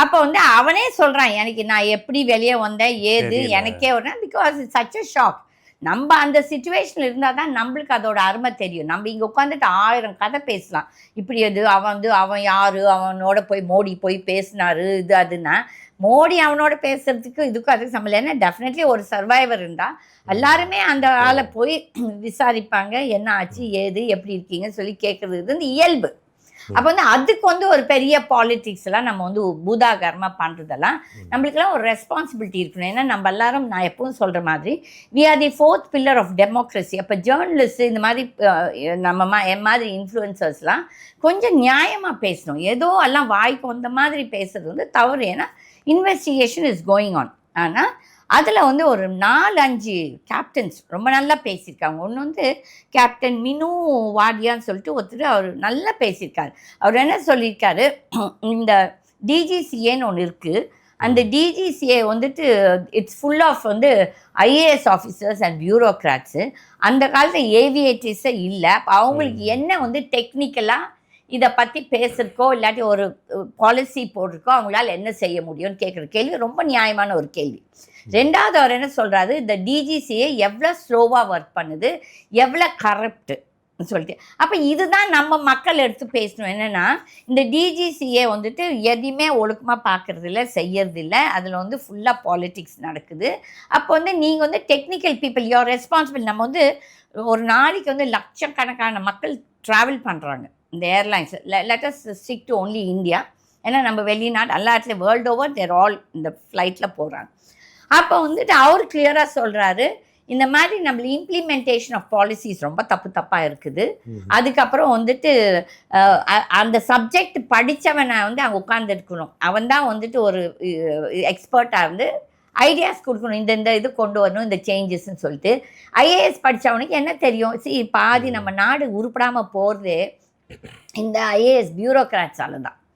அப்போ வந்து அவனே சொல்கிறான், எனக்கு நான் எப்படி வெளியே வந்தேன் ஏது எனக்கே ஒரு because it's such a shock. நம்ம அந்த சுச்சுவேஷனில் இருந்தால் தான் நம்மளுக்கு அதோட அருமை தெரியும். நம்ம இங்கே உட்காந்துட்டு 1000 கதை பேசலாம். இப்படி அது அவன் யார், அவனோட போய் மோடி போய் பேசினாரு இது அதுன்னா, மோடி அவனோட பேசுறதுக்கு இதுக்கும் அதுக்கு சம்மந்தம். ஏன்னா டெஃபினெட்லி ஒரு சர்வைவர் இருந்தால் எல்லாருமே அந்த ஆளை போய் விசாரிப்பாங்க, என்ன ஆச்சு ஏது எப்படி இருக்கீங்கன்னு சொல்லி கேட்குறது வந்து இயல்பு. அப்போ வந்து அதுக்கு வந்து ஒரு பெரிய பாலிட்டிக்ஸ்லாம் நம்ம வந்து பூதாகரமாக பண்ணுறதெல்லாம் நம்மளுக்கெல்லாம் ஒரு ரெஸ்பான்சிபிலிட்டி இருக்கணும். ஏன்னா நம்ம எல்லாரும் நான் எப்பவும் சொல்கிற மாதிரி we are the 4th pillar of democracy. அப்போ ஜேர்னலிஸ்ட் இந்த மாதிரி நம்ம என் மாதிரி இன்ஃப்ளூயன்சர்ஸ்லாம் கொஞ்சம் நியாயமாக பேசணும். ஏதோ எல்லாம் வாய்க்கு வந்த மாதிரி பேசுறது வந்து தவறு. ஏன்னா இன்வெஸ்டிகேஷன் இஸ் கோயிங் ஆன். ஆனால் அதில் வந்து ஒரு 4-5 கேப்டன்ஸ் ரொம்ப நல்லா பேசியிருக்காங்க. ஒன்று வந்து கேப்டன் மினு வாடியான்னு சொல்லிட்டு ஒருத்தர் அவர் நல்லா பேசியிருக்காரு. அவர் என்ன சொல்லியிருக்காரு, இந்த டிஜிசிஏன்னு ஒன்று இருக்குது. அந்த டிஜிசிஏ வந்துட்டு இட்ஸ் ஃபுல் ஆஃப் வந்து ஐஏஎஸ் ஆஃபீஸர்ஸ் அண்ட் பியூரோக்ராட்ஸு. அந்த காலத்தில் ஏவியேட்டர்ஸே இல்லை. அப்போ அவங்களுக்கு என்ன வந்து டெக்னிக்கலாக இதை பற்றி பேசுறதுக்கோ இல்லாட்டி ஒரு பாலிசி போடுறக்கோ அவங்களால என்ன செய்ய முடியும்னு கேட்குற கேள்வி ரொம்ப நியாயமான ஒரு கேள்வி. ரெண்டாவது அவர் என்ன சொல்கிறாரு, இந்த டிஜிசிஏ எவ்வளோ ஸ்லோவாக ஒர்க் பண்ணுது, எவ்வளோ கரப்ட்டு சொல்லிட்டு. அப்போ இதுதான் நம்ம மக்கள் எடுத்து பேசணும். என்னென்னா இந்த டிஜிசிஏ வந்துட்டு எதையுமே ஒழுக்கமாக பார்க்குறதில்ல, செய்யறதில்ல. அதில் வந்து ஃபுல்லாக பாலிட்டிக்ஸ் நடக்குது. அப்போ வந்து நீங்கள் வந்து டெக்னிக்கல் பீப்புள் யூஆர் ரெஸ்பான்சிபிள். நம்ம வந்து ஒரு நாளைக்கு வந்து லட்சக்கணக்கான மக்கள் ட்ராவல் பண்ணுறாங்க இந்த airlines. Let us stick to only India. ஏன்னா நம்ம வெளிநாடு எல்லா இடத்துலையும் வேர்ல்டு ஓவர் தேர் ஆல் இந்த ஃப்ளைட்டில் போகிறாங்க. அப்போ வந்துட்டு அவர் கிளியராக சொல்கிறாரு, இந்த மாதிரி நம்ம இம்ப்ளிமெண்டேஷன் ஆஃப் பாலிசிஸ் ரொம்ப தப்பாக இருக்குது. அதுக்கப்புறம் வந்துட்டு அந்த சப்ஜெக்ட் படித்தவனை வந்து அங்கே உட்காந்துருக்கணும். அவன் தான் வந்துட்டு ஒரு எக்ஸ்பர்ட்டாக இருந்து ஐடியாஸ் கொடுக்கணும். இந்த இது கொண்டு வரணும், இந்த சேஞ்சஸ்ன்னு சொல்லிட்டு. ஐஏஎஸ் படித்தவனுக்கு என்ன தெரியும்? பாதி நம்ம நாடு உருப்படாமல் போகிறதே இந்த ஐஏஎஸ் பியூரோக்ராட்ஸால தான்.